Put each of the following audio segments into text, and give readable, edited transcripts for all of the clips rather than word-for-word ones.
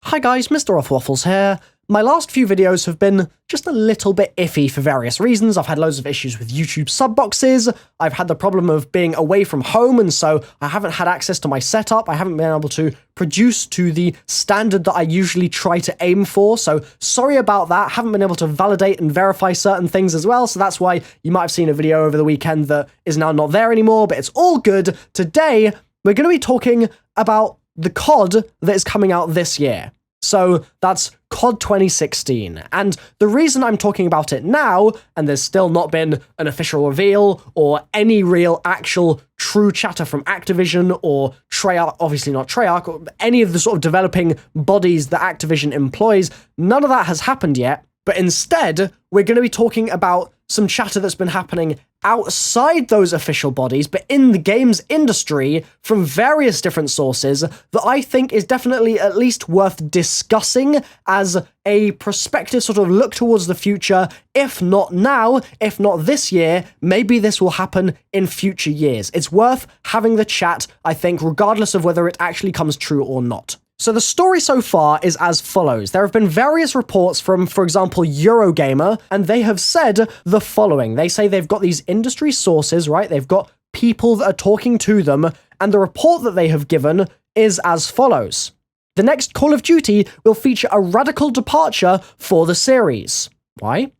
Hi guys, MrRoflWaffles here. My last few videos have been just a little bit iffy for various reasons. I've had loads of issues with YouTube sub boxes. I've had the problem of being away from home, and so I haven't had access to my setup. I haven't been able to produce to the standard that I usually try to aim for, so sorry about that. Haven't been able to validate and verify certain things as well, so that's why you might have seen a video over the weekend that is now not there anymore, but it's all good. Today, we're going to be talking about the CoD that is coming out this year. So that's CoD 2016, and the reason I'm talking about it now, and there's still not been an official reveal or any real actual true chatter from Activision or Treyarch, obviously not Treyarch, or any of the sort of developing bodies that Activision employs, none of that has happened yet, but instead, we're going to be talking about some chatter that's been happening outside those official bodies, but in the games industry from various different sources that I think is definitely at least worth discussing as a prospective sort of look towards the future. If not now, if not this year, maybe this will happen in future years. It's worth having the chat, I think, regardless of whether it actually comes true or not. So the story so far is as follows. There have been various reports from, for example, Eurogamer, and they have said the following. They say they've got these industry sources, right? They've got people that are talking to them, and the report that they have given is as follows. The next Call of Duty will feature a radical departure for the series. Why?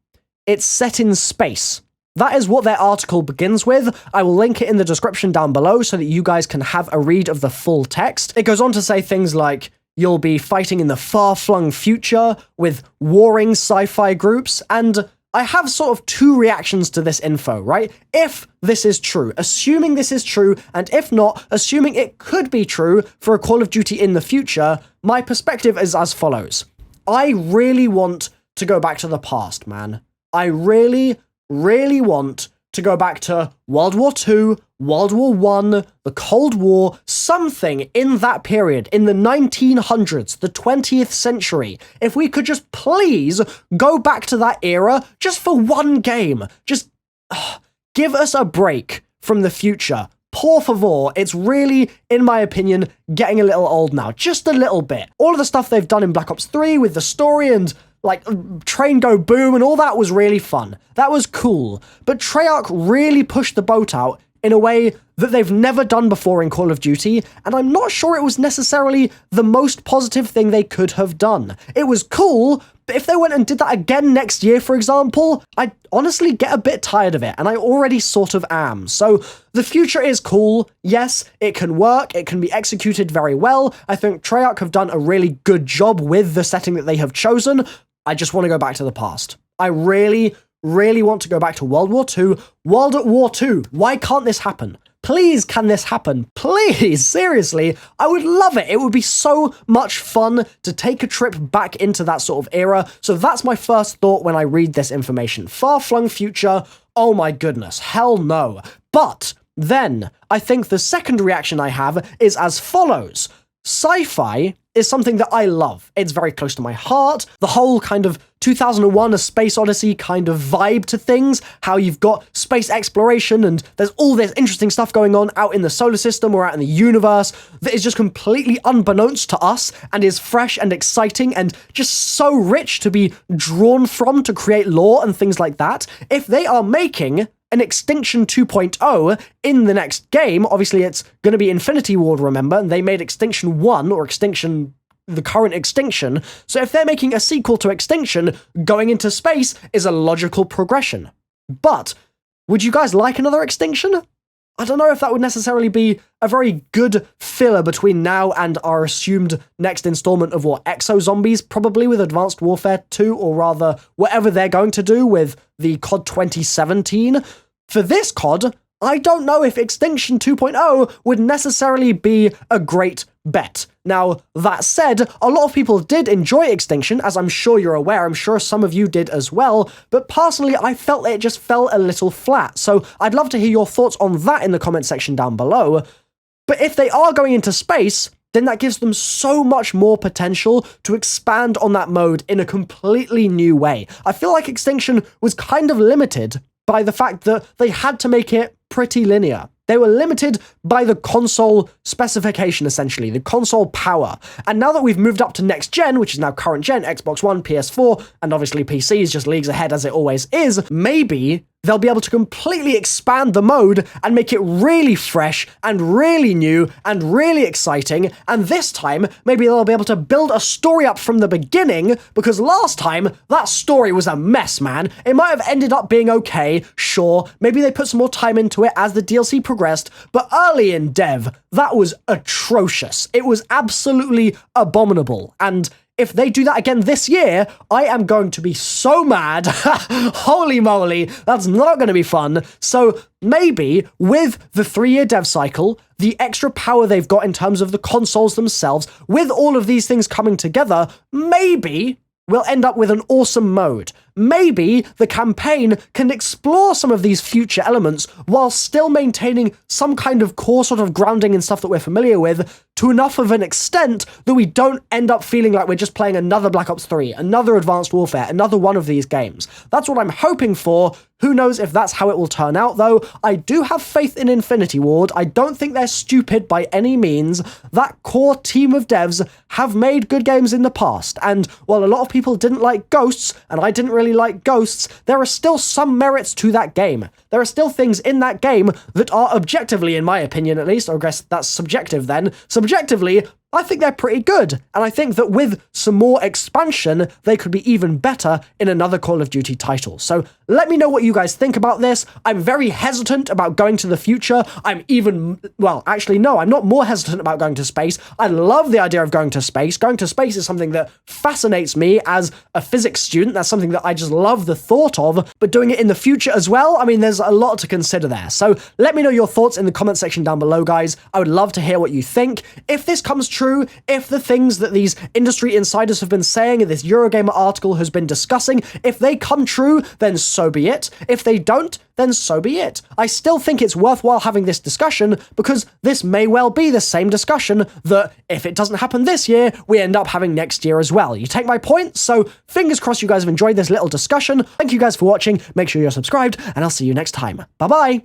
It's set in space. That is what their article begins with. I will link it in the description down below so that you guys can have a read of the full text. It goes on to say things like, you'll be fighting in the far-flung future with warring sci-fi groups, and I have sort of two reactions to this info, right? If this is true, assuming this is true, and if not, assuming it could be true for a Call of Duty in the future, my perspective is as follows. I really want to go back to the past, man. I really want to go back to World War II, World War I, the Cold War, something in that period, in the 1900s, the 20th century. If we could just please go back to that era just for one game. Just give us a break from the future. Por favor, it's really, in my opinion, getting a little old now. Just a little bit. All of the stuff they've done in Black Ops 3 with the story and like Train Go Boom and all that was really fun. That was cool. But Treyarch really pushed the boat out in a way that they've never done before in Call of Duty, and I'm not sure it was necessarily the most positive thing they could have done. It was cool, but if they went and did that again next year, for example, I'd honestly get a bit tired of it, and I already sort of am. So the future is cool. Yes, it can work. It can be executed very well. I think Treyarch have done a really good job with the setting that they have chosen. I just want to go back to the past. I really want to go back to World War II. World at War II. Why can't this happen? Please, can this happen? Please, seriously, I would love it. It would be so much fun to take a trip back into that sort of era. So that's my first thought when I read this information. Far-flung future, oh my goodness, hell no. But then, I think the second reaction I have is as follows. Sci-fi is something that I love. It's very close to my heart. The whole kind of 2001 A Space Odyssey kind of vibe to things, how you've got space exploration and there's all this interesting stuff going on out in the solar system or out in the universe that is just completely unbeknownst to us and is fresh and exciting and just so rich to be drawn from to create lore and things like that. If they are making an Extinction 2.0 in the next game, obviously it's going to be Infinity Ward, remember, and they made Extinction 1, or Extinction, the current Extinction, so if they're making a sequel to Extinction, going into space is a logical progression. But, would you guys like another Extinction? I don't know if that would necessarily be a very good filler between now and our assumed next installment of what, Exo Zombies, probably with Advanced Warfare 2, or rather, whatever they're going to do with the CoD 2017. For this CoD, I don't know if Extinction 2.0 would necessarily be a great bet. Now, that said, a lot of people did enjoy Extinction, as I'm sure you're aware. I'm sure some of you did as well, but personally, I felt it just fell a little flat. So I'd love to hear your thoughts on that in the comment section down below. But if they are going into space, then that gives them so much more potential to expand on that mode in a completely new way. I feel like Extinction was kind of limited by the fact that they had to make it pretty linear. They were limited by the console specification, essentially, the console power. And now that we've moved up to next gen, which is now current gen, Xbox One, PS4, and obviously PC is just leagues ahead as it always is, maybe they'll be able to completely expand the mode and make it really fresh and really new and really exciting. And this time, maybe they'll be able to build a story up from the beginning, because last time, that story was a mess, man. It might have ended up being okay, sure. Maybe they put some more time into it as the DLC progressed, but early in dev, that was atrocious. It was absolutely abominable. And if they do that again this year, I am going to be so mad. Holy moly, that's not going to be fun. So maybe with the 3-year dev cycle, the extra power they've got in terms of the consoles themselves, with all of these things coming together, maybe we'll end up with an awesome mode. Maybe the campaign can explore some of these future elements while still maintaining some kind of core sort of grounding in stuff that we're familiar with to enough of an extent that we don't end up feeling like we're just playing another Black Ops 3, another Advanced Warfare, another one of these games. That's what I'm hoping for. Who knows if that's how it will turn out, though. I do have faith in Infinity Ward. I don't think they're stupid by any means. That core team of devs have made good games in the past, and while a lot of people didn't like Ghosts, and I didn't really like Ghosts, there are still some merits to that game. There are still things in that game that are objectively, in my opinion at least, or I guess that's subjective then, subjectively, I think they're pretty good, and I think that with some more expansion, they could be even better in another Call of Duty title. So let me know what you guys think about this. I'm very hesitant about going to the future. I'm not more hesitant about going to space. I love the idea of going to space. Going to space is something that fascinates me as a physics student. That's something that I just love the thought of, but doing it in the future as well, I mean, there's a lot to consider there. So let me know your thoughts in the comment section down below, guys. I would love to hear what you think. If this comes true, if the things that these industry insiders have been saying and this Eurogamer article has been discussing, if they come true, then so be it. If they don't, then so be it. I still think it's worthwhile having this discussion because this may well be the same discussion that if it doesn't happen this year, we end up having next year as well. You take my point? So fingers crossed you guys have enjoyed this little discussion. Thank you guys for watching. Make sure you're subscribed and I'll see you next time. Bye-bye.